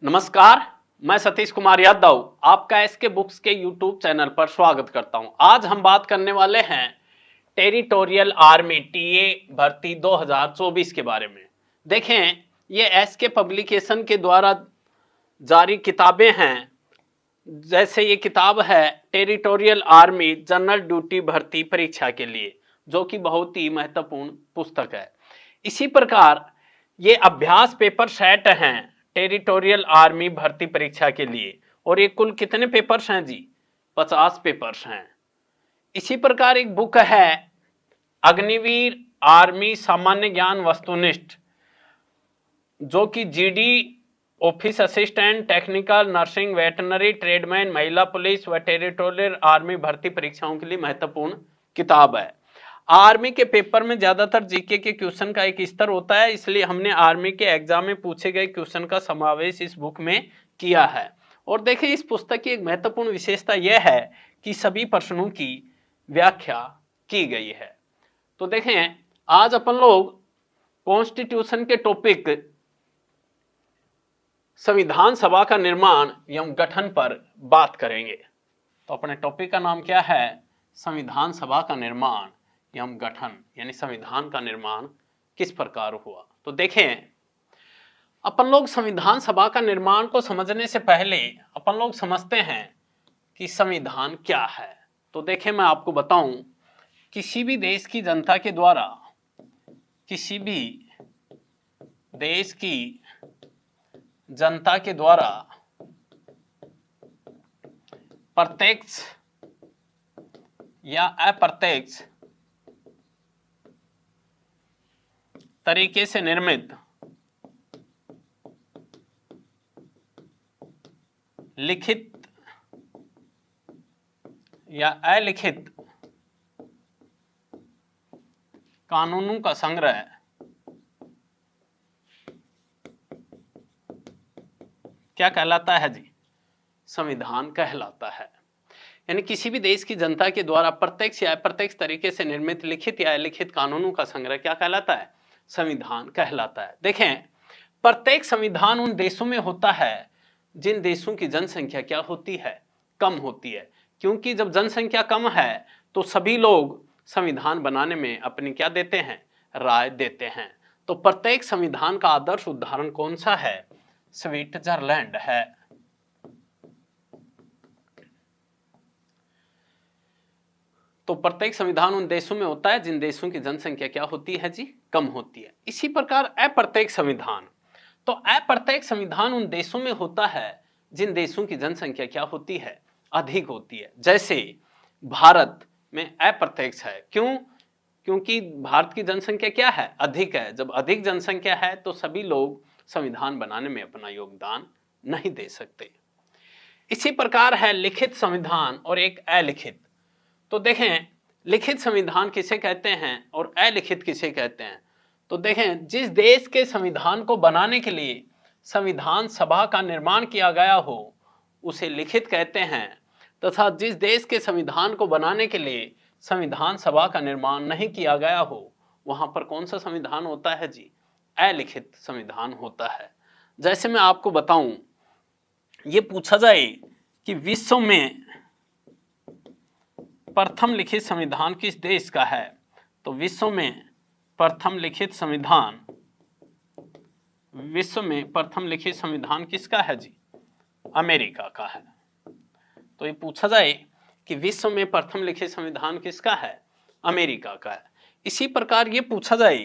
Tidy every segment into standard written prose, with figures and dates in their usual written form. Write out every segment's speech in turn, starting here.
नमस्कार, मैं सतीश कुमार यादव आपका एसके बुक्स के यूट्यूब चैनल पर स्वागत करता हूं। आज हम बात करने वाले हैं टेरिटोरियल आर्मी टीए भर्ती 2024 के बारे में। देखें, ये एसके पब्लिकेशन के द्वारा जारी किताबें हैं। जैसे ये किताब है टेरिटोरियल आर्मी जनरल ड्यूटी भर्ती परीक्षा के लिए, जो कि बहुत ही महत्वपूर्ण पुस्तक है। इसी प्रकार ये अभ्यास पेपर सेट हैं टेरिटोरियल आर्मी भर्ती परीक्षा के लिए, और ये कुल कितने पेपर्स हैं जी? 50 पेपर्स हैं। इसी प्रकार एक बुक है अग्निवीर आर्मी सामान्य ज्ञान वस्तुनिष्ठ, जो कि GD office assistant, technical, nursing, veterinary, tradesman, महिला पुलिस व टेरिटोरियल आर्मी भर्ती परीक्षाओं के लिए महत्वपूर्ण किताब है। आर्मी के पेपर में ज्यादातर जीके के क्वेश्चन का एक स्तर होता है, इसलिए हमने आर्मी के एग्जाम में पूछे गए क्वेश्चन का समावेश इस बुक में किया है। और देखिए, इस पुस्तक की एक महत्वपूर्ण विशेषता यह है कि सभी प्रश्नों की व्याख्या की गई है। तो देखें, आज अपन लोग कॉन्स्टिट्यूशन के टॉपिक संविधान सभा का निर्माण एवं गठन पर बात करेंगे। तो अपने टॉपिक का नाम क्या है? संविधान सभा का निर्माण एवं गठन, यानी संविधान का निर्माण किस प्रकार हुआ। तो देखें, अपन लोग संविधान सभा का निर्माण को समझने से पहले अपन लोग समझते हैं कि संविधान क्या है। तो देखें, मैं आपको बताऊं, किसी भी देश की जनता के द्वारा, किसी भी देश की जनता के द्वारा प्रत्यक्ष या अप्रत्यक्ष तरीके से निर्मित लिखित या अलिखित कानूनों का संग्रह क्या कहलाता है जी? संविधान कहलाता है। यानी किसी भी देश की जनता के द्वारा प्रत्यक्ष या अप्रत्यक्ष तरीके से निर्मित लिखित या अलिखित कानूनों का संग्रह क्या कहलाता है? संविधान कहलाता है। देखें, प्रत्येक संविधान उन देशों में होता है जिन देशों की जनसंख्या क्या होती है? कम होती है। क्योंकि जब जनसंख्या कम है तो सभी लोग संविधान बनाने में अपनी क्या देते हैं? राय देते हैं। तो प्रत्येक संविधान का आदर्श उदाहरण कौन सा है? स्विट्जरलैंड है। तो प्रत्येक संविधान उन देशों में होता है जिन देशों की जनसंख्या क्या होती है जी? कम होती है। इसी प्रकार अप्रत्यक्ष संविधान, तो अप्रत्यक्ष संविधान उन देशों में होता है जिन देशों की जनसंख्या क्या होती है? अधिक होती है। जैसे भारत में अप्रत्यक्ष है। क्यों? क्योंकि भारत की जनसंख्या क्या है? अधिक है। जब अधिक जनसंख्या है तो सभी लोग संविधान बनाने में अपना योगदान नहीं दे सकते। इसी प्रकार है लिखित संविधान और एक अलिखित। तो देखें, लिखित संविधान किसे कहते हैं और अलिखित किसे कहते हैं? तो देखें, जिस देश के संविधान को बनाने के लिए संविधान सभा का निर्माण किया गया हो उसे लिखित कहते हैं, तथा जिस देश के संविधान को बनाने के लिए संविधान सभा का निर्माण नहीं किया गया हो वहां पर कौन सा संविधान होता है जी? अलिखित संविधान होता है। जैसे मैं आपको बताऊं, ये पूछा जाए कि विश्व में प्रथम लिखित संविधान किस देश का है, तो विश्व में प्रथम लिखित संविधान, विश्व में प्रथम लिखित संविधान किसका है जी? अमेरिका का है। तो ये पूछा जाए कि विश्व में प्रथम लिखित संविधान किसका है? अमेरिका का है। इसी प्रकार ये पूछा जाए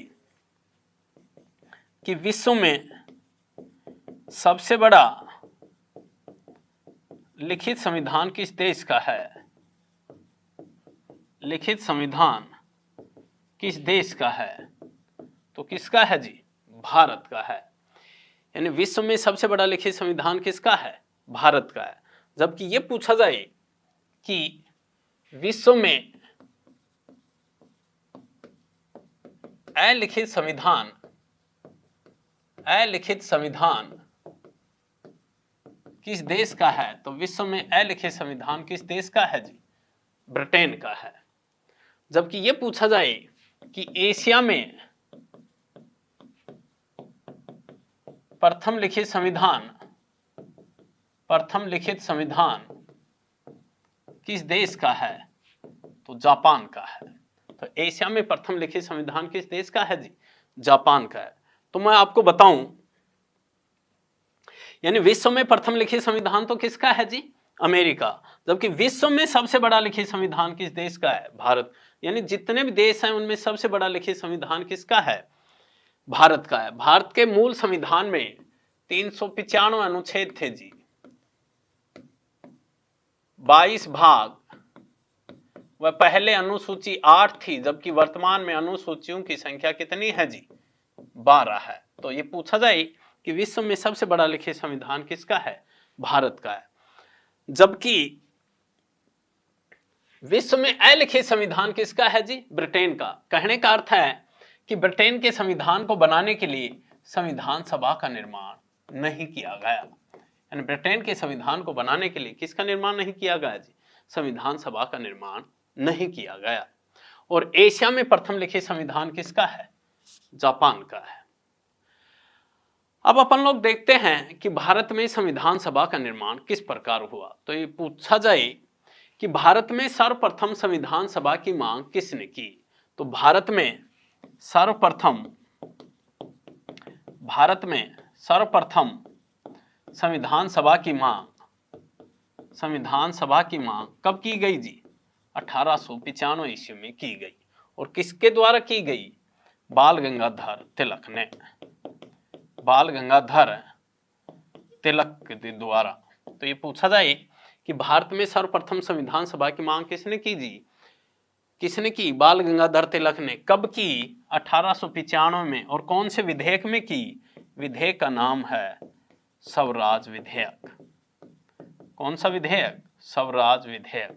कि विश्व में सबसे बड़ा लिखित संविधान किस देश का है? लिखित संविधान किस देश का है? तो किसका है जी? भारत का है। यानी विश्व में सबसे बड़ा लिखित संविधान किसका है? भारत का है। जबकि ये पूछा जाए कि विश्व में अलिखित संविधान, अलिखित संविधान किस देश का है, तो विश्व में अलिखित संविधान किस देश का है जी? ब्रिटेन का है। जबकि ये पूछा जाए कि एशिया में प्रथम लिखित संविधान प्रथम लिखित संविधान किस देश का है? तो जापान का है। तो एशिया में प्रथम लिखित संविधान किस देश का है जी? जापान का है। तो मैं आपको बताऊं, यानी विश्व में प्रथम लिखित संविधान तो किसका है जी? अमेरिका। जबकि विश्व में सबसे बड़ा लिखित संविधान किस देश का है? भारत। यानी जितने भी देश हैं उनमें सबसे बड़ा लिखित संविधान किसका है? भारत का है। भारत के मूल संविधान में 395 अनुच्छेद थे जी, 22 भाग। वह पहले अनुसूची 8 थी, जबकि वर्तमान में अनुसूचियों की संख्या कितनी है जी? 12 है। तो ये पूछा जाए कि विश्व में सबसे बड़ा लिखित संविधान किसका है? भारत का है। जबकि विश्व में अलिखित संविधान किसका है जी? ब्रिटेन का। कहने का अर्थ है कि ब्रिटेन के संविधान को बनाने के लिए संविधान सभा का निर्माण नहीं किया गया। यानी ब्रिटेन के संविधान को बनाने के लिए किसका निर्माण नहीं किया गया जी? संविधान सभा का निर्माण नहीं किया गया। और एशिया में प्रथम लिखित संविधान किसका है? जापान का है। अब अपन लोग देखते हैं कि भारत में संविधान सभा का निर्माण किस प्रकार हुआ। तो ये पूछा जाए कि भारत में सर्वप्रथम संविधान सभा की मांग किसने की? तो भारत में सर्वप्रथम संविधान सभा की मांग कब की गई जी? 1895 ईस्वी में की गई। और किसके द्वारा की गई? बाल गंगाधर तिलक ने, बाल गंगाधर तिलक के द्वारा। तो ये पूछा जाए कि भारत में सर्वप्रथम संविधान सभा की मांग किसने की जी? किसने की? बाल गंगाधर तिलक ने। कब की? 1895 में। और कौन से विधेयक में की? विधेयक का नाम है स्वराज विधेयक। कौन सा विधेयक? स्वराज विधेयक।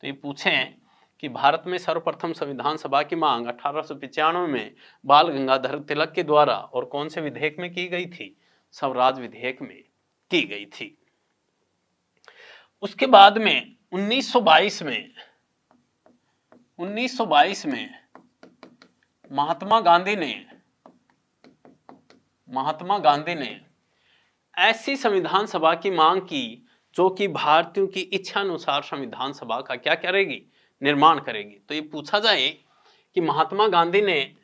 तो ये पूछें कि भारत में सर्वप्रथम संविधान सभा की मांग 1895 में बाल गंगाधर तिलक के द्वारा और कौन से विधेयक में की गई थी? स्वराज विधेयक में की गई थी। उसके बाद में 1922 में महात्मा गांधी ने ऐसी संविधान सभा की मांग की जो कि भारतीयों की इच्छा अनुसार संविधान सभा का क्या करेगी? निर्माण करेगी। तो ये पूछा जाए कि महात्मा गांधी ने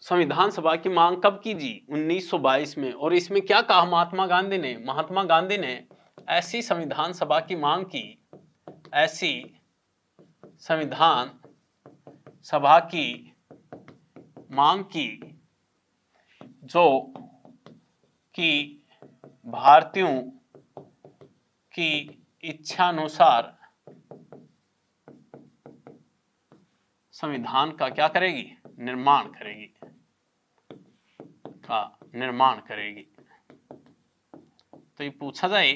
संविधान सभा की मांग कब की जी? 1922 में। और इसमें क्या कहा महात्मा गांधी ने? महात्मा गांधी ने ऐसी संविधान सभा की मांग की, ऐसी संविधान सभा की मांग की जो कि भारतीयों की इच्छानुसार संविधान का क्या करेगी? निर्माण करेगी। तो ये पूछा जाए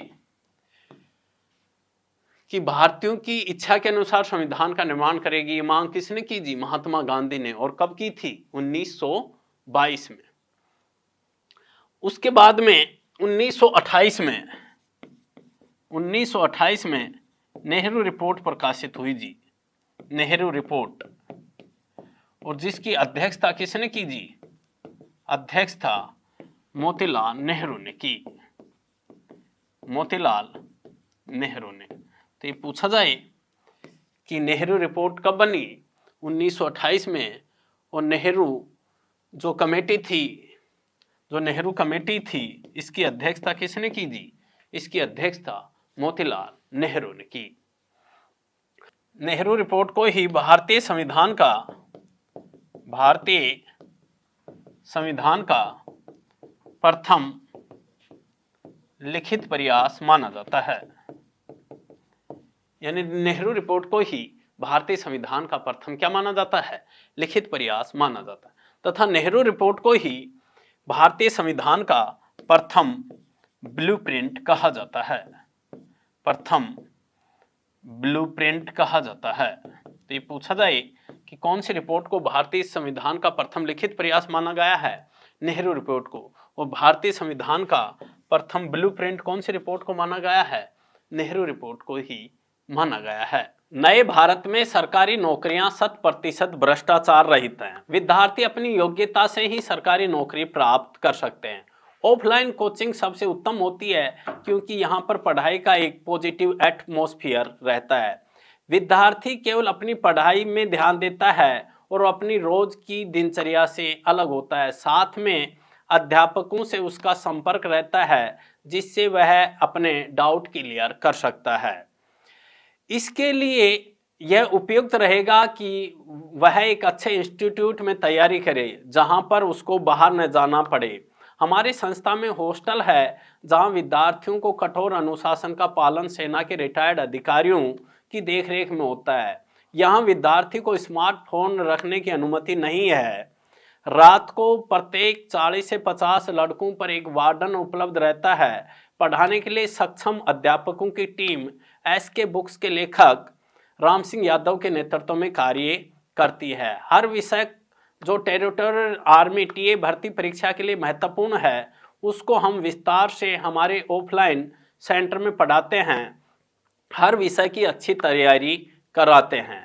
कि भारतीयों की इच्छा के अनुसार संविधान का निर्माण करेगी, ये मांग किसने की जी? महात्मा गांधी ने। और कब की थी? 1922 में। उसके बाद में 1928 में नेहरू रिपोर्ट प्रकाशित हुई जी, नेहरू रिपोर्ट। और जिसकी अध्यक्षता किसने की जी? अध्यक्षता मोतीलाल नेहरू ने की, मोतीलाल नेहरू ने। तो ये पूछा जाए कि नेहरू रिपोर्ट कब बनी? 1928 में। और नेहरू जो कमेटी थी, जो नेहरू कमेटी थी, इसकी अध्यक्षता किसने की जी? इसकी अध्यक्षता मोतीलाल नेहरू ने की। नेहरू रिपोर्ट को ही भारतीय संविधान का प्रथम लिखित प्रयास माना जाता है। यानी नेहरू रिपोर्ट को ही भारतीय संविधान का प्रथम क्या माना जाता है? लिखित प्रयास माना जाता है। तथा नेहरू रिपोर्ट को ही भारतीय संविधान का प्रथम ब्लूप्रिंट कहा जाता है, प्रथम ब्लूप्रिंट कहा जाता है। तो ये पूछा जाए कि कौन सी रिपोर्ट को भारतीय संविधान का प्रथम लिखित प्रयास माना गया है? नेहरू रिपोर्ट को। और भारतीय संविधान का प्रथम ब्लूप्रिंट कौन सी रिपोर्ट को माना गया है? नेहरू रिपोर्ट को ही माना गया है। नए भारत में सरकारी नौकरियां 100% भ्रष्टाचार रहित हैं। विद्यार्थी अपनी योग्यता से ही सरकारी नौकरी प्राप्त कर सकते हैं ऑफलाइन कोचिंग सबसे उत्तम होती है क्योंकि यहाँ पर पढ़ाई का एक पॉजिटिव एटमॉस्फेयर रहता है। विद्यार्थी केवल अपनी पढ़ाई में ध्यान देता है और अपनी रोज की दिनचर्या से अलग होता है। साथ में अध्यापकों से उसका संपर्क रहता है जिससे वह अपने डाउट क्लियर कर सकता है। इसके लिए यह उपयुक्त रहेगा कि वह एक अच्छे इंस्टीट्यूट में तैयारी करे जहां पर उसको बाहर न जाना पड़े। हमारी संस्था में हॉस्टल है जहां विद्यार्थियों को कठोर अनुशासन का पालन सेना के रिटायर्ड अधिकारियों की देखरेख में होता है। यहाँ विद्यार्थी को स्मार्टफोन रखने की अनुमति नहीं है। रात को प्रत्येक 40 से 50 लड़कों पर एक वार्डन उपलब्ध रहता है। पढ़ाने के लिए सक्षम अध्यापकों की टीम एसके बुक्स के लेखक राम सिंह यादव के नेतृत्व में कार्य करती है। हर विषय जो टेरिटोरियल आर्मी टीए भर्ती परीक्षा के लिए महत्वपूर्ण है उसको हम विस्तार से हमारे ऑफलाइन सेंटर में पढ़ाते हैं। हर विषय की अच्छी तैयारी कराते हैं।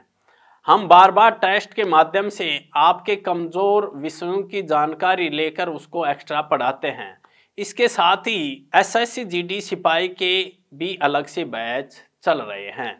हम बार बार टेस्ट के माध्यम से आपके कमजोर विषयों की जानकारी लेकर उसको एक्स्ट्रा पढ़ाते हैं। इसके साथ ही एसएससी जीडी सिपाही के भी अलग से बैच चल रहे हैं।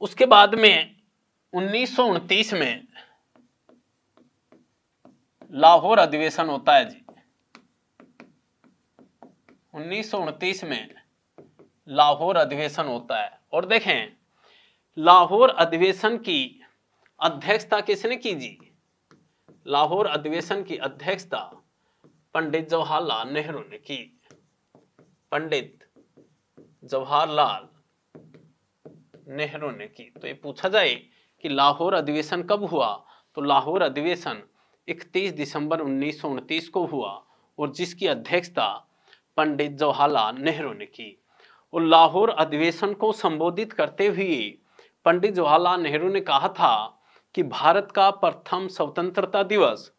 उसके बाद में 1929 में लाहौर अधिवेशन होता है जी। 1929 में लाहौर अधिवेशन होता है और देखें लाहौर अधिवेशन की अध्यक्षता किसने की जी? लाहौर अधिवेशन की अध्यक्षता पंडित जवाहरलाल नेहरू ने की। पंडित जवाहरलाल नेहरू ने की। तो ये पूछा जाए कि लाहौर अधिवेशन कब हुआ, तो लाहौर अधिवेशन 31 दिसंबर 1929 को हुआ और जिसकी अध्यक्षता पंडित जवाहरलाल नेहरू ने की। और लाहौर अधिवेशन को संबोधित करते हुए पंडित जवाहरलाल नेहरू ने कहा था कि भारत का प्रथम स्वतंत्रता दिवस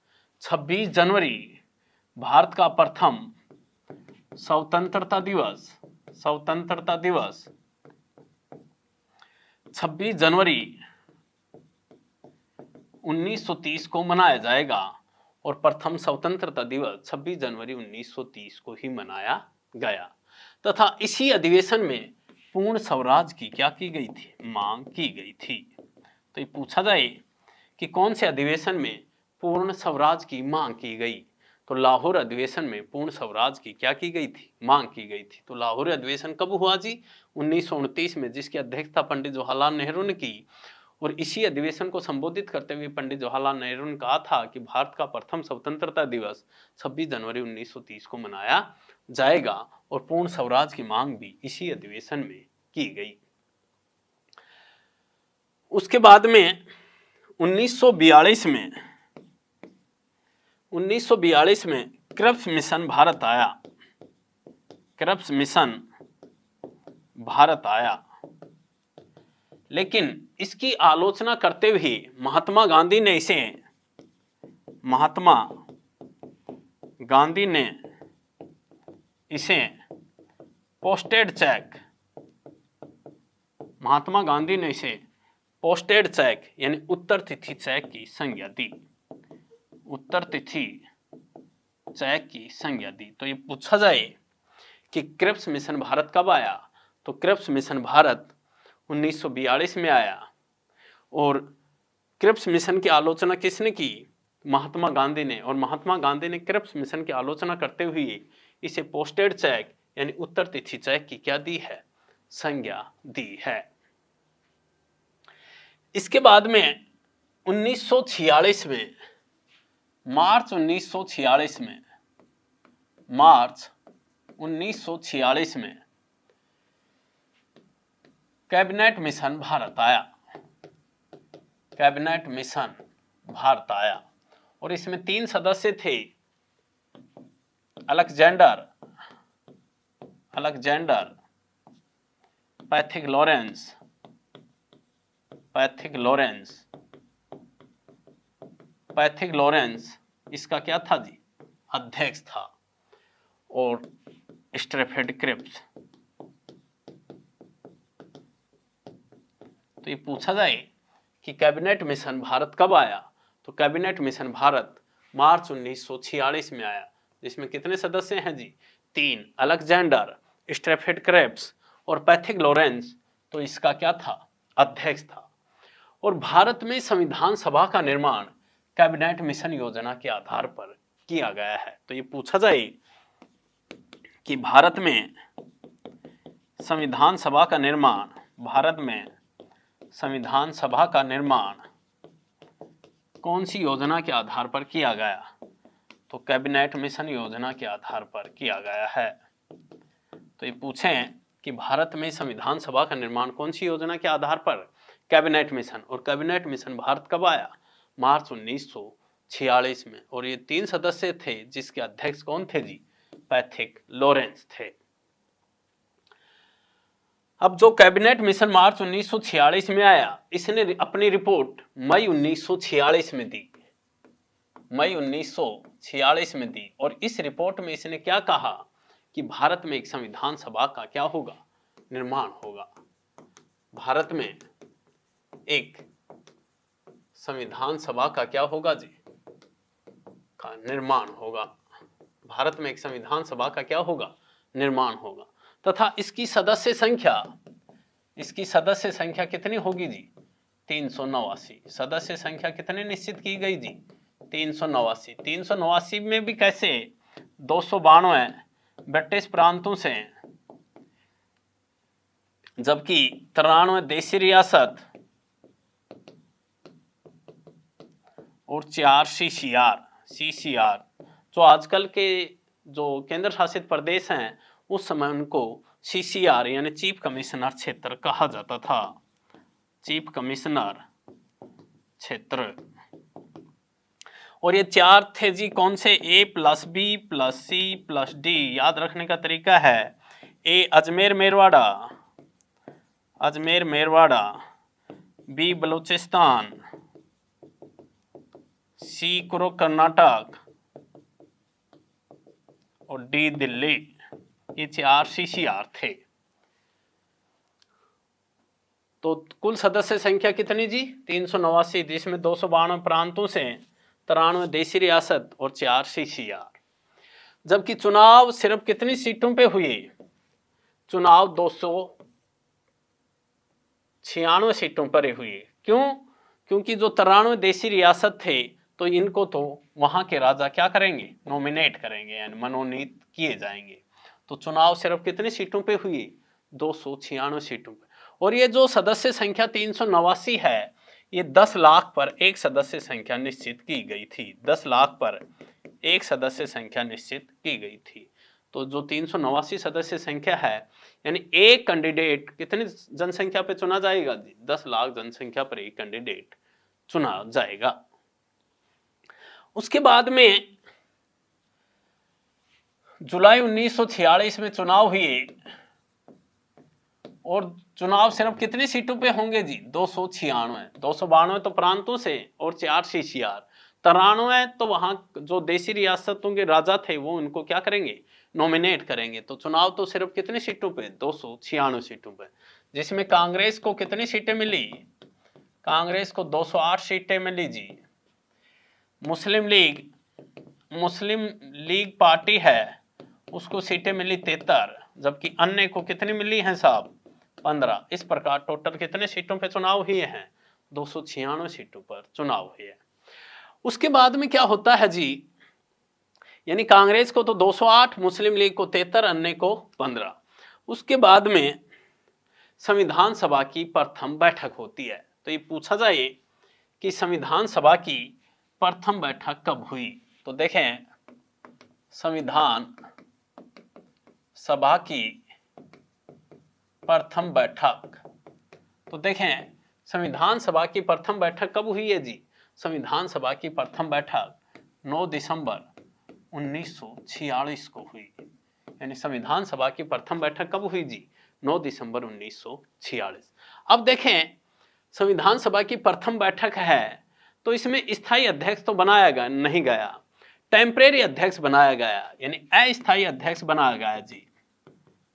26 जनवरी, भारत का प्रथम स्वतंत्रता दिवस 26 जनवरी 1930 को मनाया जाएगा और प्रथम स्वतंत्रता दिवस 26 जनवरी 1930 को ही मनाया गया तथा इसी अधिवेशन में पूर्ण स्वराज की क्या की गई थी? मांग की गई थी। तो ये पूछा जाए कि कौन से अधिवेशन में पूर्ण स्वराज की मांग की गई, तो लाहौर अधिवेशन में पूर्ण स्वराज की क्या की गई थी? मांग की गई थी। तो लाहौर अधिवेशन कब हुआ जी? 1929 में, जिसकी अध्यक्षता पंडित जवाहरलाल नेहरू ने की। और इसी अधिवेशन को संबोधित करते हुए पंडित जवाहरलाल नेहरू ने कहा था कि भारत का प्रथम स्वतंत्रता दिवस 26 जनवरी 1930 को मनाया जाएगा और पूर्ण स्वराज की मांग भी इसी अधिवेशन में की गई। उसके बाद में 1942 में क्रिप्स मिशन भारत आया। लेकिन इसकी आलोचना करते हुए महात्मा गांधी ने इसे पोस्टेड चेक यानी उत्तर तिथि चेक की संज्ञा दी। उत्तर तिथि चेक की संज्ञा दी। तो ये पूछा जाए कि क्रिप्स मिशन भारत कब आया, तो क्रिप्स मिशन भारत 1942 में आया। और क्रिप्स मिशन की आलोचना किसने की, महात्मा गांधी ने। और महात्मा गांधी ने क्रिप्स मिशन की आलोचना करते हुए इसे पोस्टेड चेक यानी उत्तर तिथि चेक की क्या दी है, संज्ञा दी है। इसके बाद में 1946 में, मार्च 1946 में कैबिनेट मिशन भारत आया। कैबिनेट मिशन भारत आया और इसमें 3 सदस्य थे, अलेक्जेंडर, पैथिक लॉरेंस इसका क्या था जी, अध्यक्ष था। और स्ट्रैफर्ड क्रिप्स। तो ये पूछा जाए कि कैबिनेट मिशन भारत कब आया, तो कैबिनेट मिशन भारत मार्च 1946 में आया, जिसमें कितने सदस्य हैं जी, 3, अलेक्जेंडर, स्ट्रैफर्ड क्रिप्स और पैथिक लॉरेंस। तो इसका क्या था, अध्यक्ष था। और भारत में संविधान सभा का निर्माण कैबिनेट मिशन योजना के आधार पर किया गया है। तो ये पूछा जाए कि भारत में संविधान सभा का निर्माण कौन सी योजना के आधार पर किया गया, तो कैबिनेट मिशन योजना के आधार पर किया गया है। तो ये पूछें कि भारत में संविधान सभा का निर्माण कौन सी योजना के आधार पर, कैबिनेट मिशन। और कैबिनेट मिशन भारत कब आया, मार्च 1946 में। और ये 3 सदस्य थे जिसके अध्यक्ष कौन थे जी, पैथिक लॉरेंस थे। अब जो कैबिनेट मिशन मार्च 1946 में आया, इसने अपनी रिपोर्ट मई 1946 में दी, और इस रिपोर्ट में इसने क्या कहा कि भारत में एक संविधान सभा का क्या होगा, निर्माण होगा। भारत में एक संविधान सभा का क्या होगा जी, का निर्माण होगा। भारत में एक संविधान सभा का क्या होगा, निर्माण होगा। तथा इसकी सदस्य संख्या कितनी होगी जी, 389। सदस्य संख्या कितने निश्चित की गई जी, 389। 389 में भी कैसे, 292 ब्रिटिश प्रांतों से, जबकि 93 देशी रियासत और 4 CCR। जो आजकल के जो केंद्र शासित प्रदेश हैं, उस समय उनको CCR यानी चीफ कमिश्नर क्षेत्र कहा जाता था, चीफ कमिश्नर क्षेत्र। और ये 4 थे जी, कौन से, A+B+C+D। याद रखने का तरीका है, A Ajmer Merwara, B Balochistan, C Kurukh Karnataka और D दिल्ली। ये 4 CCR थे। तो कुल सदस्य संख्या कितनी जी, 389, जिसमें 292 प्रांतों से, 93 देशी रियासत और 4 CCR। जबकि चुनाव सिर्फ कितनी सीटों पे हुए, चुनाव 296 सीटों पर हुए। क्यों, क्योंकि जो 93 देशी रियासत थे, तो इनको तो वहां के राजा क्या करेंगे, नॉमिनेट करेंगे, यानी मनोनीत किए जाएंगे। तो चुनाव सिर्फ कितनी सीटों पे हुई, 296 सीटों पे। और ये जो सदस्य संख्या 389 है, ये 10 लाख पर एक सदस्य संख्या निश्चित की गई थी, 10 लाख पर एक सदस्य संख्या निश्चित की गई थी। तो जो 389 सदस्य संख्या है, यानी एक कैंडिडेट कितनी जनसंख्या पे चुना जाएगा, 10 लाख जनसंख्या पर एक कैंडिडेट चुना जाएगा। उसके बाद में जुलाई 1946 में चुनाव हुए, और चुनाव सिर्फ कितनी सीटों पे होंगे जी, 296। 292 तो प्रांतों से और 4 CCR। 93 तो वहां जो देशी रियासतों के राजा थे, वो उनको क्या करेंगे, नॉमिनेट करेंगे। तो चुनाव तो सिर्फ कितनी सीटों पे, 296 सीटों पे, जिसमें कांग्रेस को कितनी सीटें मिली, कांग्रेस को 208 सीटें मिली जी। मुस्लिम लीग मुस्लिम लीग पार्टी है उसको सीटें मिली 73, जबकि अन्य को कितनी मिली हैं साहब 15। इस प्रकार टोटल कितने सीटों पे चुनाव हुए हैं 296 सीटों पर चुनाव हुए हैं। उसके बाद में क्या होता है जी, यानी कांग्रेस को तो 208, मुस्लिम लीग को 73, अन्य को 15। उसके बाद में संविधान सभा की प्रथम बैठक होती है। तो ये पूछा जाए कि संविधान सभा की प्रथम बैठक कब हुई, तो देखें संविधान सभा की प्रथम बैठक, तो देखें संविधान सभा की प्रथम बैठक कब हुई है जी, संविधान सभा की प्रथम बैठक 9 दिसंबर 1946 को हुई। यानी संविधान सभा की प्रथम बैठक कब हुई जी 9 दिसंबर 1946। अब देखें संविधान सभा की प्रथम बैठक है तो इसमें स्थायी अध्यक्ष तो बनाया गया नहीं गया, टेम्परेरी अध्यक्ष बनाया गया, यानी अस्थायी अध्यक्ष बनाया गया जी,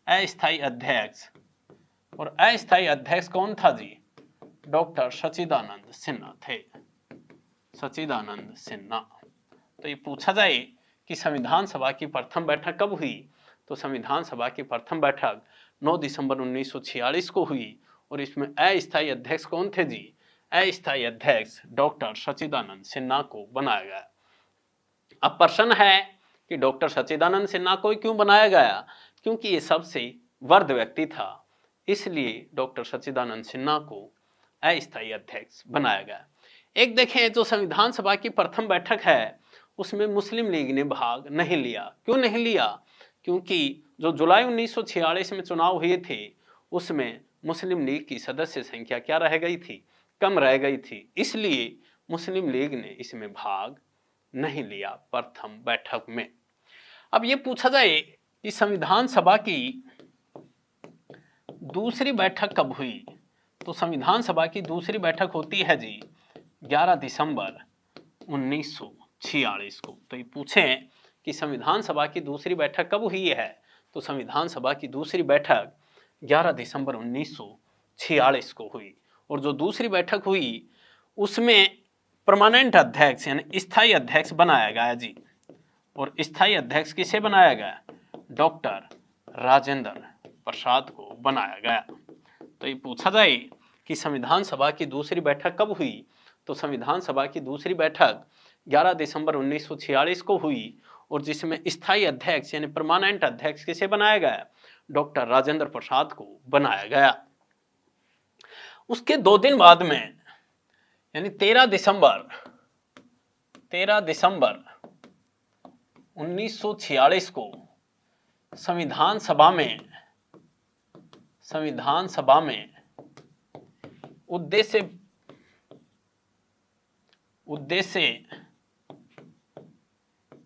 अस्थायी अध्यक्ष। और अस्थायी अध्यक्ष कौन था जी, डॉक्टर सच्चिदानंद सिन्हा थे, सच्चिदानंद सिन्हा। तो ये पूछा जाए कि संविधान सभा की प्रथम बैठक कब हुई, तो संविधान सभा की प्रथम बैठक 9 दिसंबर 1946 को हुई और इसमें अस्थायी अध्यक्ष कौन थे जी, अस्थायी अध्यक्ष डॉक्टर सच्चिदानंद सिन्हा को बनाया गया। अब प्रश्न है कि डॉक्टर सच्चिदानंद सिन्हा को क्यों बनाया गया, क्योंकि ये सबसे वृद्ध व्यक्ति था, इसलिए डॉक्टर सच्चिदानंद सिन्हा को अस्थायी अध्यक्ष बनाया गया। एक देखें जो संविधान सभा की प्रथम बैठक है उसमें मुस्लिम लीग ने भाग नहीं लिया। क्यों नहीं लिया, क्योंकि जो जुलाई 1946 में चुनाव हुए थे उसमें मुस्लिम लीग की सदस्य संख्या क्या रह गई थी, कम रह गई थी, इसलिए मुस्लिम लीग ने इसमें भाग नहीं लिया प्रथम बैठक में। अब ये पूछा जाए कि संविधान सभा की दूसरी बैठक कब हुई, तो संविधान सभा की दूसरी बैठक होती है जी 11 दिसंबर 1946 को। तो ये पूछें कि संविधान सभा की दूसरी बैठक कब हुई है, तो संविधान सभा की दूसरी बैठक 11 दिसंबर 1946 को हुई। और जो दूसरी बैठक हुई उसमें परमानेंट अध्यक्ष यानी स्थायी अध्यक्ष बनाया गया जी, और स्थायी अध्यक्ष किसे बनाया गया, डॉक्टर राजेंद्र प्रसाद को बनाया गया। तो ये पूछा जाए कि संविधान सभा की दूसरी बैठक कब हुई, तो संविधान सभा की दूसरी बैठक 11 दिसंबर 1946 को हुई और जिसमें स्थायी अध्यक्ष यानी परमानेंट अध्यक्ष किसे बनाया गया, डॉक्टर राजेंद्र प्रसाद को बनाया गया। उसके 2 दिन बाद में यानी 13 दिसंबर 1946 को संविधान सभा में उद्देश्य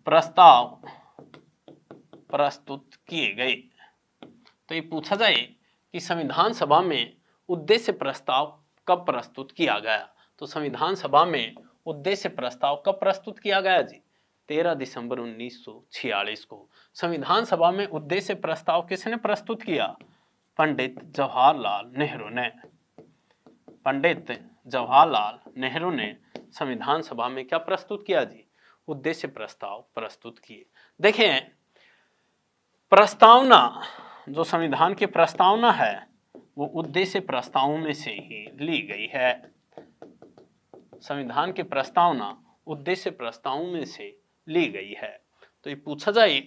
प्रस्ताव प्रस्तुत किए गए। तो ये पूछा जाए कि संविधान सभा में उद्देश्य प्रस्ताव कब प्रस्तुत किया गया, तो संविधान सभा में उद्देश्य प्रस्ताव कब प्रस्तुत किया गया जी 13 दिसंबर 1946 को। संविधान सभा में उद्देश्य प्रस्ताव किसने प्रस्तुत किया, पंडित जवाहरलाल नेहरू ने। पंडित जवाहरलाल नेहरू ने संविधान सभा में क्या प्रस्तुत किया जी, उद्देश्य प्रस्ताव प्रस्तुत किए। देखें प्रस्तावना, जो संविधान की प्रस्तावना है वो उद्देश्य प्रस्तावों में से ही ली गई है। संविधान की प्रस्तावना उद्देश्य प्रस्तावों में से ली गई है। तो ये पूछा जाए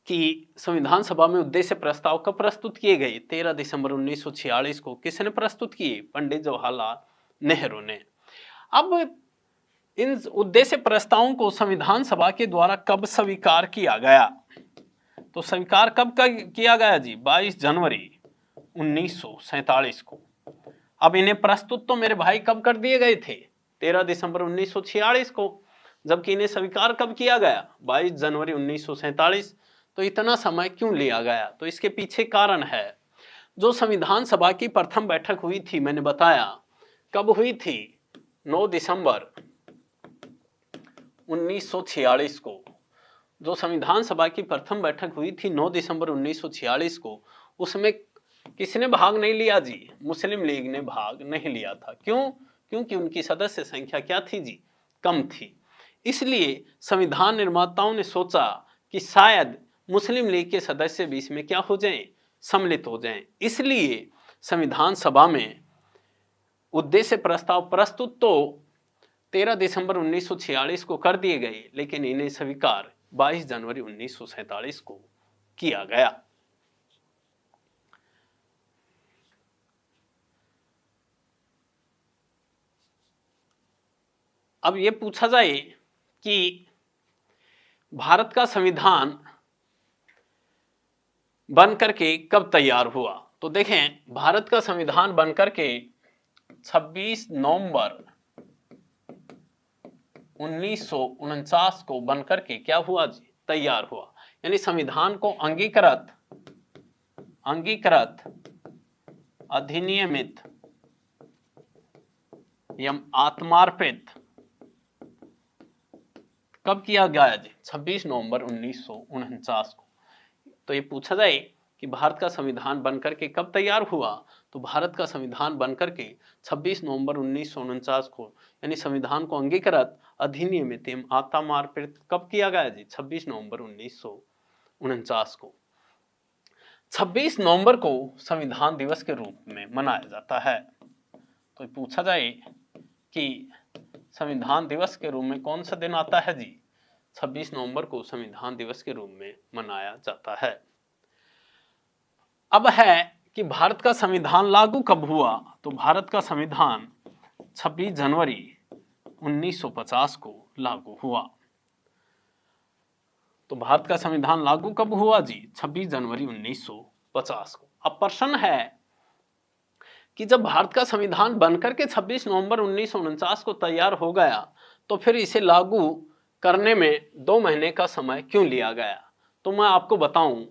कि संविधान सभा में उद्देश्य प्रस्ताव कब प्रस्तुत किए गए, 13 दिसंबर 1946 को। किसने प्रस्तुत किए, पंडित जवाहरलाल नेहरू ने। अब इन उद्देश्य प्रस्तावों को संविधान सभा के द्वारा कब स्वीकार किया गया, तो स्वीकार कब किया गया जी 22 जनवरी 1947 को। अब इन्हें प्रस्तुत तो मेरे भाई कब कर दिए गए थे, 13 दिसंबर 1946 को, जबकि इन्हें स्वीकार कब किया गया 22 जनवरी 1947। तो इतना समय क्यों लिया गया, तो इसके पीछे कारण है। जो संविधान सभा की प्रथम बैठक हुई थी, मैंने बताया कब हुई थी 9 दिसंबर 1946 को। जो संविधान सभा की प्रथम बैठक हुई थी 9 दिसंबर 1946 को, उसमें किसने भाग नहीं लिया जी, मुस्लिम लीग ने भाग नहीं लिया था। क्यों, क्योंकि उनकी सदस्य संख्या क्या थी जी, कम थी। इसलिए संविधान निर्माताओं ने सोचा कि शायद मुस्लिम लीग के सदस्य भी इसमें क्या हो जाएं, सम्मिलित हो जाएं। इसलिए संविधान सभा में उद्देश्य प्रस्ताव प्रस्तुत तो 13 दिसंबर 1946 को कर दिए गए, लेकिन इन्हें स्वीकार 22 जनवरी 1947 को किया गया। अब यह पूछा जाए कि भारत का संविधान बनकर के कब तैयार हुआ, तो देखें भारत का संविधान बनकर के 26 नवंबर 1949 को बनकर के क्या हुआ जी, तैयार हुआ। यानी संविधान को अंगीकृत अधिनियमित एवं आत्मार्पित कब किया गया जी, 26 नवंबर 1949 को। तो ये पूछा जाए कि भारत का संविधान बनकर के कब तैयार हुआ, तो भारत का संविधान बनकर के 26 नवंबर 1949 को, यानी संविधान को अंगीकृत अधिनियमित एवं आत्मार्पित कब किया गया जी, 26 नवंबर 1949 को। 26 नवंबर को संविधान दिवस के रूप में मनाया जाता है। तो पूछा जाए कि संविधान दिवस के रूप में कौन सा दिन आता है जी, 26 नवंबर को संविधान दिवस के रूप में मनाया जाता है। अब है कि भारत का संविधान लागू कब हुआ, तो भारत का संविधान 26 जनवरी 1950 को लागू हुआ। तो भारत का संविधान लागू कब हुआ जी, 26 जनवरी 1950 को। अब प्रश्न है कि जब भारत का संविधान बनकर के 26 नवंबर 1949 को तैयार हो गया, तो फिर इसे लागू करने में 2 महीने का समय क्यों लिया गया। तो मैं आपको बताऊं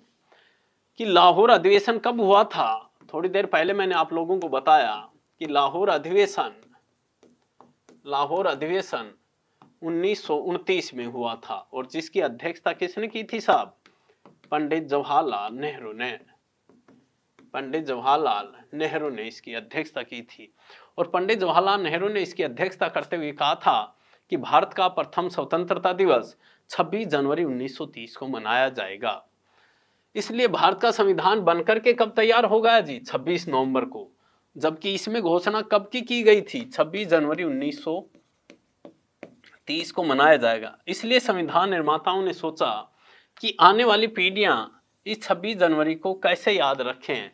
कि लाहौर अधिवेशन कब हुआ था। थोड़ी देर पहले मैंने आप लोगों को बताया कि लाहौर अधिवेशन 1929 में हुआ था, और जिसकी अध्यक्षता किसने की थी साहब, पंडित जवाहरलाल नेहरू ने इसकी अध्यक्षता की थी। और पंडित जवाहरलाल नेहरू ने इसकी अध्यक्षता करते हुए कहा था कि भारत का प्रथम स्वतंत्रता दिवस 26 जनवरी 1930 को मनाया जाएगा। इसलिए भारत का संविधान बनकर के कब तैयार हो गया जी, 26 नवंबर को, जबकि इसमें घोषणा कब की गई थी, 26 जनवरी 1930 को मनाया जाएगा। इसलिए संविधान निर्माताओं ने सोचा कि आने वाली पीढ़ियां इस 26 जनवरी को कैसे याद रखें।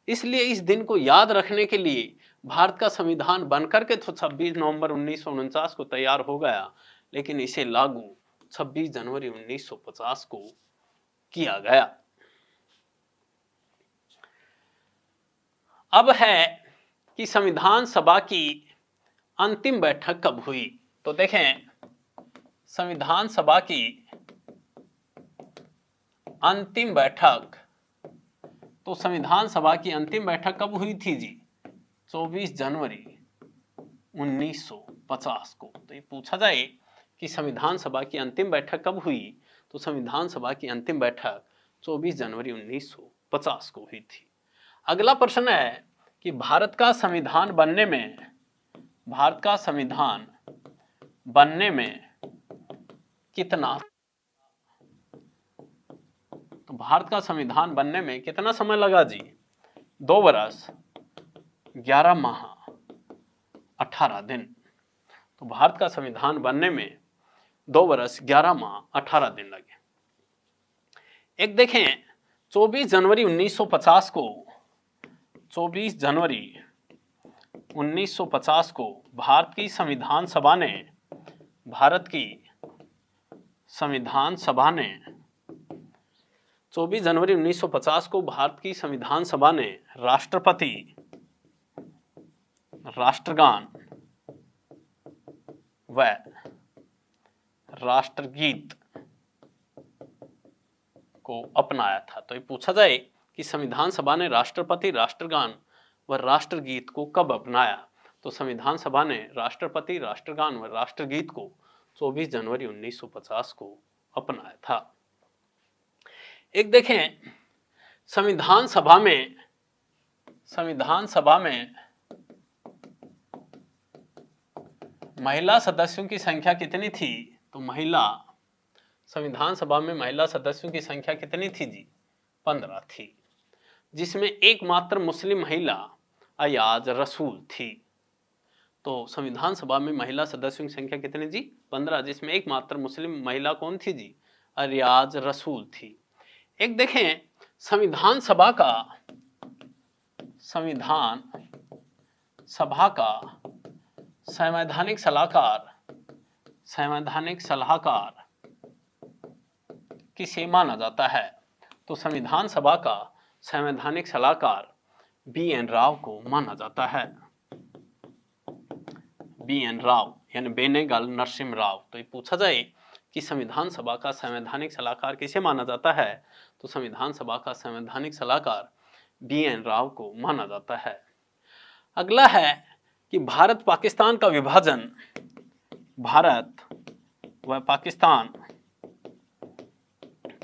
इसलिए इस दिन को याद रखने के लिए भारत का संविधान बनकर के तो 26 नवंबर 1949 को तैयार हो गया, लेकिन इसे लागू 26 जनवरी 1950 को किया गया। अब है कि संविधान सभा की अंतिम बैठक कब हुई। तो देखें संविधान सभा की अंतिम बैठक, तो संविधान सभा की अंतिम बैठक कब हुई थी जी, 24 जनवरी 1950 को। तो ये पूछा जाए कि संविधान सभा की अंतिम बैठक कब हुई, तो संविधान सभा की अंतिम बैठक 24 जनवरी 1950 को हुई थी। अगला प्रश्न है कि भारत का संविधान बनने में कितना, तो भारत का संविधान बनने में कितना समय लगा जी, 2 वर्ष 11 माह 18 दिन। तो भारत का संविधान बनने में 2 वर्ष 11 माह 18 दिन लगे। एक देखें 24 जनवरी 1950 को, 24 जनवरी 1950 को भारत की संविधान सभा ने 24 जनवरी 1950 को भारत की संविधान सभा ने राष्ट्रपति, राष्ट्रगान व राष्ट्रगीत को अपनाया था। तो ये पूछा जाए कि संविधान सभा ने राष्ट्रपति, राष्ट्रगान व राष्ट्रगीत को कब अपनाया, तो संविधान सभा ने राष्ट्रपति, राष्ट्रगान व राष्ट्रगीत को 24 जनवरी 1950 को अपनाया था। एक देखें संविधान सभा में महिला सदस्यों की संख्या कितनी थी, तो तो महिला संविधान सभा में महिला सदस्यों की संख्या कितनी थी जी? 15 थी, जिसमें एकमात्र मुस्लिम महिला अयाज रसूल थी। तो संविधान सभा में महिला सदस्यों की संख्या कितनी जी? 15, जिसमें एकमात्र मुस्लिम महिला कौन थी जी? अयाज रसूल थी। एक देखें संविधान सभा का संवैधानिक सलाहकार किसे माना जाता है? तो संविधान सभा का संवैधानिक सलाहकार BN राव को माना जाता है। BN राव यानी बेनेगल नरसिम्हा राव। तो ये पूछा जाए कि संविधान सभा का संवैधानिक सलाहकार किसे माना जाता है? तो संविधान सभा का संवैधानिक सलाहकार BN राव को माना जाता है। अगला है कि भारत पाकिस्तान का विभाजन, भारत व पाकिस्तान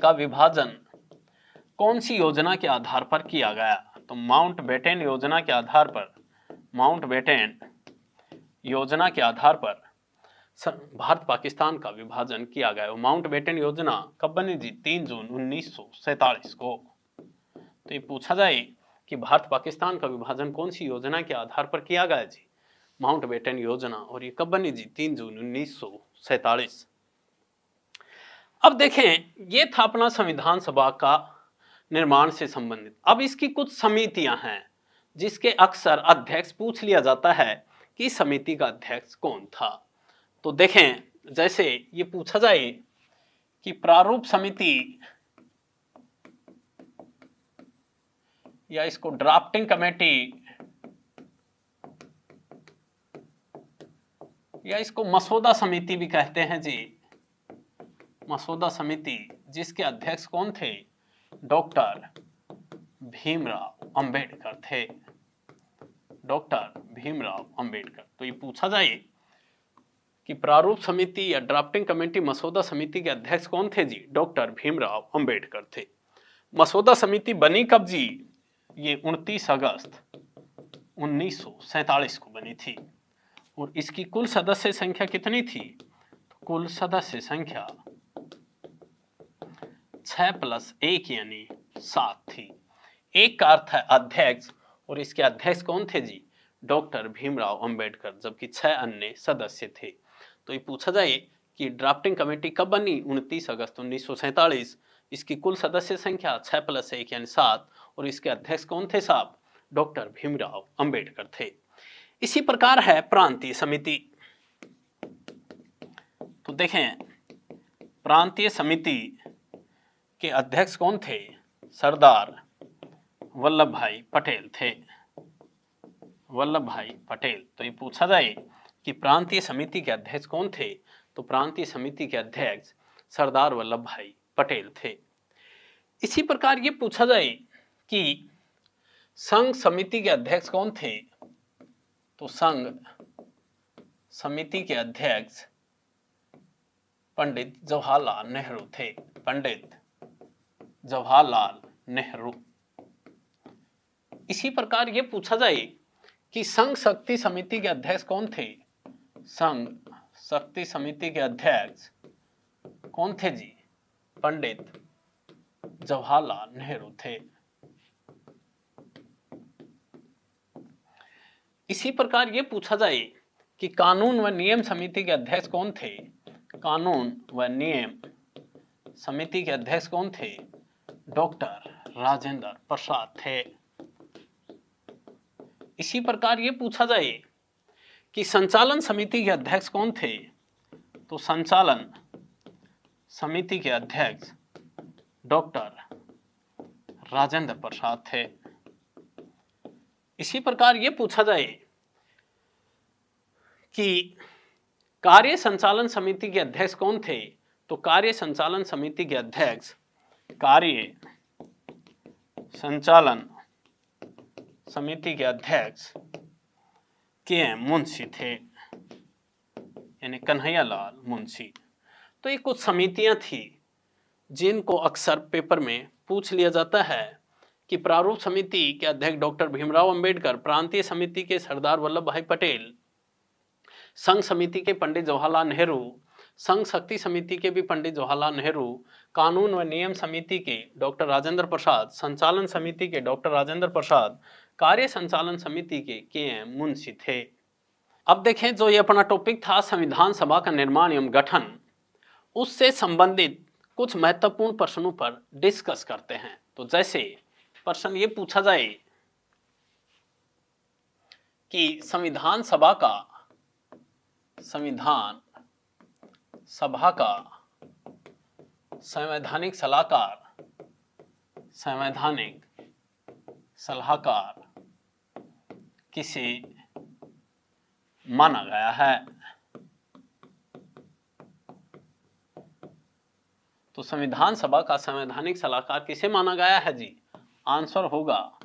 का विभाजन कौन सी योजना के आधार पर किया गया? तो माउंटबेटन योजना के आधार पर, माउंटबेटन योजना के आधार पर भारत पाकिस्तान का विभाजन किया गया। माउंटबेटन योजना कब बनी जी? 3 जून 1947 को। तो ये पूछा जाए कि भारत पाकिस्तान का विभाजन कौन सी योजना के आधार पर किया गया जी? माउंटबेटन योजना। और ये कब बनी जी? 3 जून 1947। अब देखें, ये था अपना संविधान सभा का निर्माण से संबंधित। अब इसकी कुछ समितियां हैं जिसके अक्सर अध्यक्ष पूछ लिया जाता है कि समिति का अध्यक्ष कौन था। तो देखें, जैसे ये पूछा जाए कि प्रारूप समिति या इसको ड्राफ्टिंग कमेटी या इसको मसौदा समिति भी कहते हैं जी, मसौदा समिति, जिसके अध्यक्ष कौन थे? डॉक्टर भीमराव अंबेडकर थे, डॉक्टर भीमराव अंबेडकर। तो ये पूछा जाए कि प्रारूप समिति या ड्राफ्टिंग कमेटी मसौदा समिति के अध्यक्ष कौन थे जी? डॉक्टर भीमराव अंबेडकर थे। मसौदा समिति बनी कब जी? ये 29 अगस्त 1947 को बनी थी। और इसकी कुल सदस्य संख्या कितनी थी? तो कुल सदस्य संख्या 6+1 यानी 7 थी। एक का अर्थ है अध्यक्ष, और इसके अध्यक्ष कौन थे जी? डॉक्टर भीमराव अंबेडकर, जबकि 6 अन्य सदस्य थे। तो ये पूछा जाए कि ड्राफ्टिंग कमेटी कब बनी? 29 अगस्त 1947। इसकी कुल सदस्य संख्या 6+1 यानी 7, और इसके अध्यक्ष कौन थे साहब? डॉक्टर भीमराव अंबेडकर थे। इसी प्रकार है प्रांतीय समिति। तो देखें, प्रांतीय समिति के अध्यक्ष कौन थे? सरदार वल्लभ भाई पटेल थे, वल्लभ भाई पटेल। तो ये पूछा जाए कि प्रांतीय समिति के अध्यक्ष कौन थे? तो प्रांतीय समिति के अध्यक्ष सरदार वल्लभ भाई पटेल थे। इसी प्रकार ये पूछा जाए कि संघ समिति के अध्यक्ष कौन थे? तो संघ समिति के अध्यक्ष पंडित जवाहरलाल नेहरू थे, पंडित जवाहरलाल नेहरू। इसी प्रकार ये पूछा जाए कि संघ शक्ति समिति के अध्यक्ष कौन थे? संघ शक्ति समिति के अध्यक्ष कौन थे जी? पंडित जवाहरलाल नेहरू थे। इसी प्रकार ये पूछा जाए कि कानून व नियम समिति के अध्यक्ष कौन थे? कानून व नियम समिति के अध्यक्ष कौन थे? डॉक्टर राजेंद्र प्रसाद थे। इसी प्रकार ये पूछा जाए कि संचालन समिति के अध्यक्ष कौन थे? तो संचालन समिति के अध्यक्ष डॉक्टर राजेंद्र प्रसाद थे। इसी प्रकार ये पूछा जाए कि कार्य संचालन समिति के अध्यक्ष कौन थे? तो कार्य संचालन समिति के अध्यक्ष कार्य संचालन समिति के अध्यक्ष KM मुंशी थे, यानी कन्हैयालाल मुंशी। तो ये कुछ समितियां थी जिनको अक्सर पेपर में पूछ लिया जाता है कि प्रारूप समिति के अध्यक्ष डॉक्टर भीमराव अंबेडकर, प्रांतीय समिति के सरदार वल्लभ भाई पटेल, संघ समिति के पंडित जवाहरलाल नेहरू, संघ शक्ति समिति के भी पंडित जवाहरलाल नेहरू, कानून व नियम समिति के डॉक्टर राजेंद्र प्रसाद, संचालन समिति के डॉक्टर राजेंद्र प्रसाद, कार्य संचालन समिति के एम मुंशी थे। अब देखें, जो ये अपना टॉपिक था संविधान सभा का निर्माण एवं गठन, उससे संबंधित कुछ महत्वपूर्ण प्रश्नों पर डिस्कस करते हैं। तो जैसे प्रश्न ये पूछा जाए कि संविधान सभा का संवैधानिक सलाहकार किसे माना गया है? तो संविधान सभा का संवैधानिक सलाहकार किसे माना गया है जी? आंसर होगा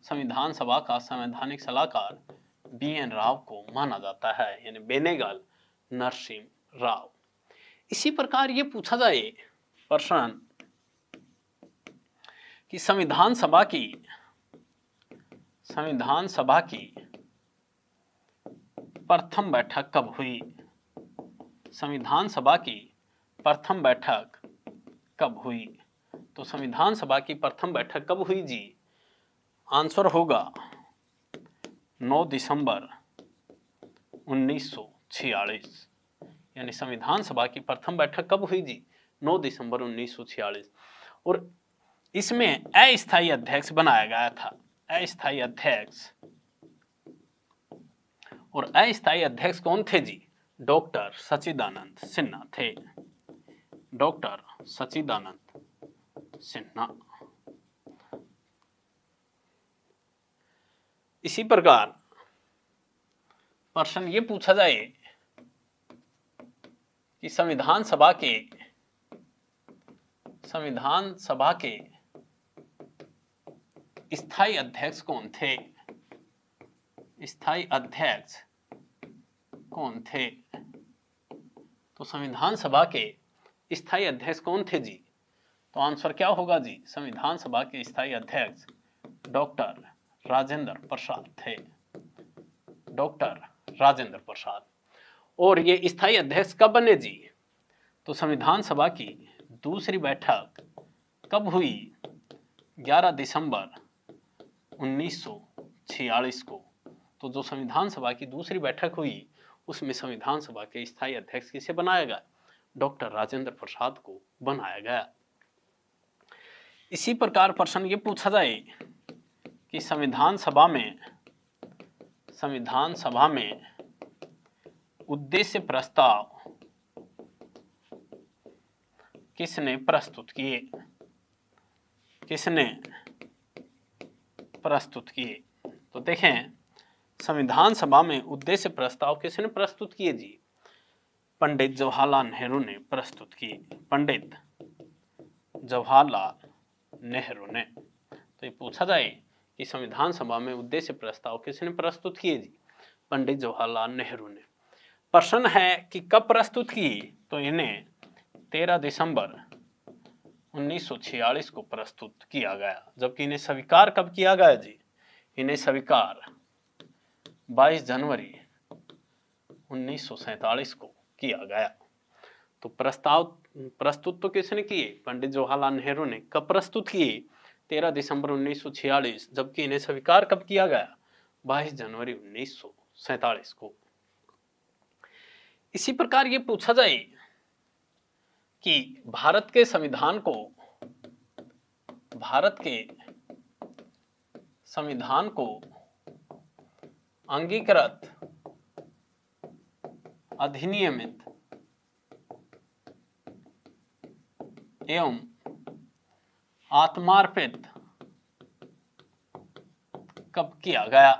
संविधान सभा का संवैधानिक सलाहकार BN राव को माना जाता है, यानी बेनेगल नरसिम्हा राव। इसी प्रकार ये पूछा जाए प्रश्न कि संविधान सभा की प्रथम बैठक कब हुई? संविधान सभा की प्रथम बैठक कब हुई? तो संविधान सभा की प्रथम बैठक कब हुई जी? आंसर होगा 9 दिसंबर 1946। यानी संविधान सभा की प्रथम बैठक कब हुई जी? 9 दिसंबर 1946। और इसमें अस्थायी अध्यक्ष बनाया गया था, अस्थायी अध्यक्ष। और अस्थायी अध्यक्ष कौन थे जी? डॉक्टर सच्चिदानंद सिन्हा थे, डॉक्टर सच्चिदानंद सिन्हा। इसी प्रकार प्रश्न ये पूछा जाए कि संविधान सभा के स्थायी अध्यक्ष कौन थे? स्थायी अध्यक्ष कौन थे? तो संविधान सभा के स्थायी अध्यक्ष कौन थे जी? तो आंसर क्या होगा जी? संविधान सभा के स्थायी अध्यक्ष डॉक्टर राजेंद्र प्रसाद थे, डॉक्टर राजेंद्र प्रसाद। और ये स्थायी अध्यक्ष कब बने जी? तो संविधान सभा की दूसरी बैठक कब हुई? 11 दिसंबर 1946 को। तो जो संविधान सभा की दूसरी बैठक हुई उसमें संविधान सभा के स्थायी अध्यक्ष किसे बनाया गया? डॉक्टर राजेंद्र प्रसाद को बनाया गया। इसी प्रकार प्रश्न ये पूछा जाए कि संविधान सभा में उद्देश्य प्रस्ताव किसने प्रस्तुत किए? किसने प्रस्तुत किए? तो देखें, संविधान सभा में उद्देश्य प्रस्ताव किसने प्रस्तुत किए जी? पंडित जवाहरलाल नेहरू ने प्रस्तुत किए, पंडित जवाहरलाल नेहरू ने। तो ये पूछा जाए कि संविधान सभा में उद्देश्य प्रस्ताव किसने प्रस्तुत किए जी? पंडित जवाहरलाल नेहरू ने। प्रश्न है कि कब प्रस्तुत की? तो इन्हें 13 दिसंबर 1946 को प्रस्तुत किया गया, जबकि इन्हें स्वीकार कब किया गया जी? इन्हें स्वीकार 22 जनवरी 1947 को किया गया। तो प्रस्तुत तो किसने किए? पंडित जवाहरलाल नेहरू ने। कब प्रस्तुत किए? 13 दिसंबर 1946, जबकि इन्हें स्वीकार कब किया गया? 22 जनवरी 1947 को। इसी प्रकार ये पूछा जाए कि भारत के संविधान को अंगीकृत, अधिनियमित एवं आत्मार्पित कब किया गया?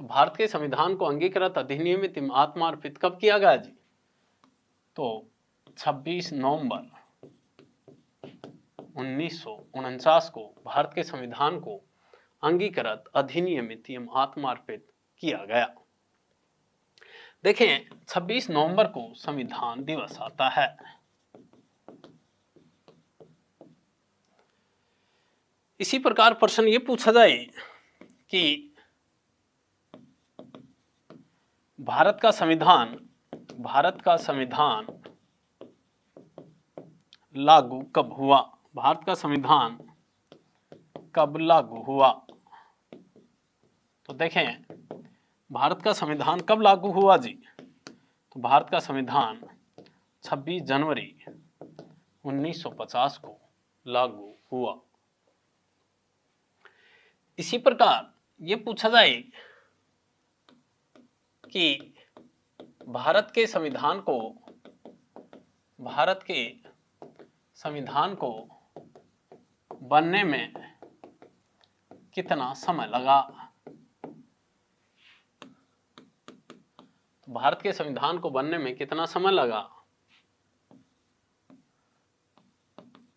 तो भारत के संविधान को अंगीकृत, अधिनियमित एवं आत्मार्पित कब किया गया जी? तो 26 नवंबर 1949 को भारत के संविधान को अंगीकृत, अधिनियमित एवं आत्मार्पित किया गया। देखें, 26 नवंबर को संविधान दिवस आता है। इसी प्रकार प्रश्न ये पूछा जाए कि भारत का संविधान लागू कब हुआ? भारत का संविधान कब लागू हुआ? तो देखें, भारत का संविधान कब लागू हुआ जी? तो भारत का संविधान 26 जनवरी 1950 को लागू हुआ। इसी प्रकार ये पूछा जाए कि भारत के संविधान को बनने में कितना समय लगा? भारत के संविधान को बनने में कितना समय लगा?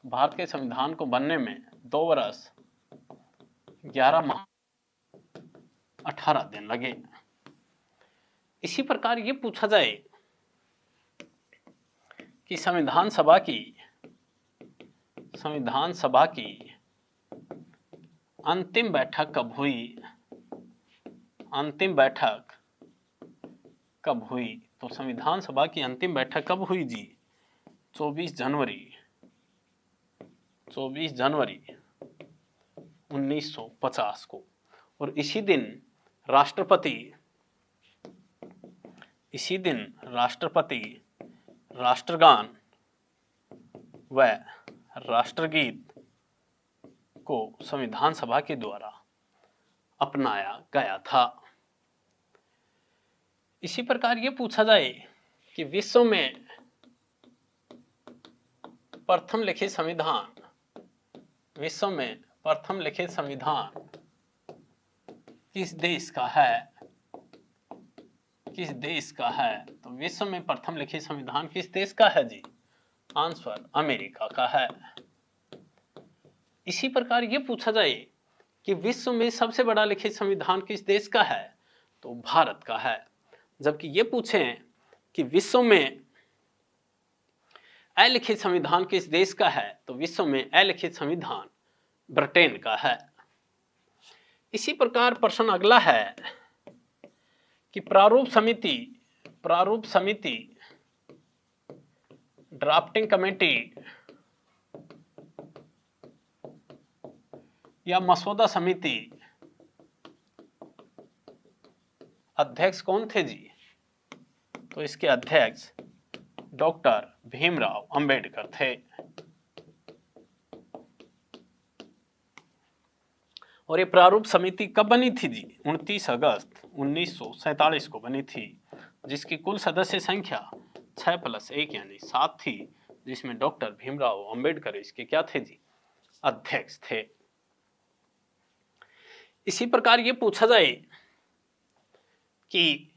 भारत के संविधान को बनने में 2 वर्ष 11 माह 18 दिन लगे। इसी प्रकार ये पूछा जाए कि संविधान सभा की अंतिम बैठक कब हुई? अंतिम बैठक कब हुई? तो संविधान सभा की अंतिम बैठक कब हुई जी? 24 जनवरी 1950 को। और इसी दिन राष्ट्रपति राष्ट्रगान व राष्ट्रगीत को संविधान सभा के द्वारा अपनाया गया था। इसी प्रकार ये पूछा जाए कि विश्व में प्रथम लिखित संविधान किस देश का है? तो विश्व में प्रथम लिखित संविधान किस देश का है जी? आंसर अमेरिका का है। इसी प्रकार ये पूछा जाए कि विश्व में सबसे बड़ा लिखित संविधान किस देश का है? तो भारत का है। जबकि ये पूछें कि विश्व में अलिखित संविधान किस देश का है? तो विश्व में अलिखित संविधान ब्रिटेन का है। इसी प्रकार प्रश्न अगला है कि प्रारूप समिति ड्राफ्टिंग कमेटी या मसौदा समिति अध्यक्ष कौन थे जी? तो इसके अध्यक्ष डॉक्टर भीमराव अंबेडकर थे। और ये प्रारूप समिति कब बनी थी जी? 29 अगस्त 1947 को बनी थी, जिसकी कुल सदस्य संख्या 6+1 यानी 7 थी, जिसमें डॉक्टर भीमराव अंबेडकर इसके क्या थे जी? अध्यक्ष थे। इसी प्रकार ये पूछा जाए कि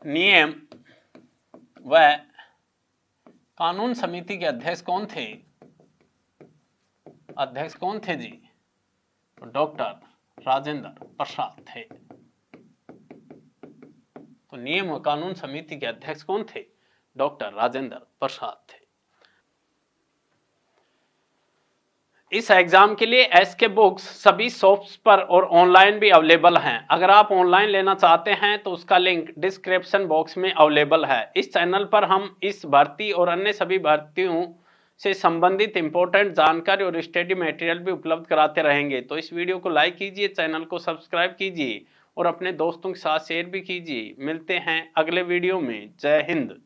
नियम व कानून समिति के अध्यक्ष कौन थे? जी? तो डॉक्टर राजेंद्र प्रसाद थे। तो नियम व कानून समिति के अध्यक्ष कौन थे? डॉक्टर राजेंद्र प्रसाद थे। इस एग्जाम के लिए एसके बुक्स सभी शॉप्स पर और ऑनलाइन भी अवेलेबल हैं। अगर आप ऑनलाइन लेना चाहते हैं तो उसका लिंक डिस्क्रिप्शन बॉक्स में अवेलेबल है। इस चैनल पर हम इस भर्ती और अन्य सभी भर्तियों से संबंधित इंपॉर्टेंट जानकारी और स्टडी मटेरियल भी उपलब्ध कराते रहेंगे। तो इस वीडियो को लाइक कीजिए, चैनल को सब्सक्राइब कीजिए और अपने दोस्तों के साथ शेयर भी कीजिए। मिलते हैं अगले वीडियो में। जय हिंद।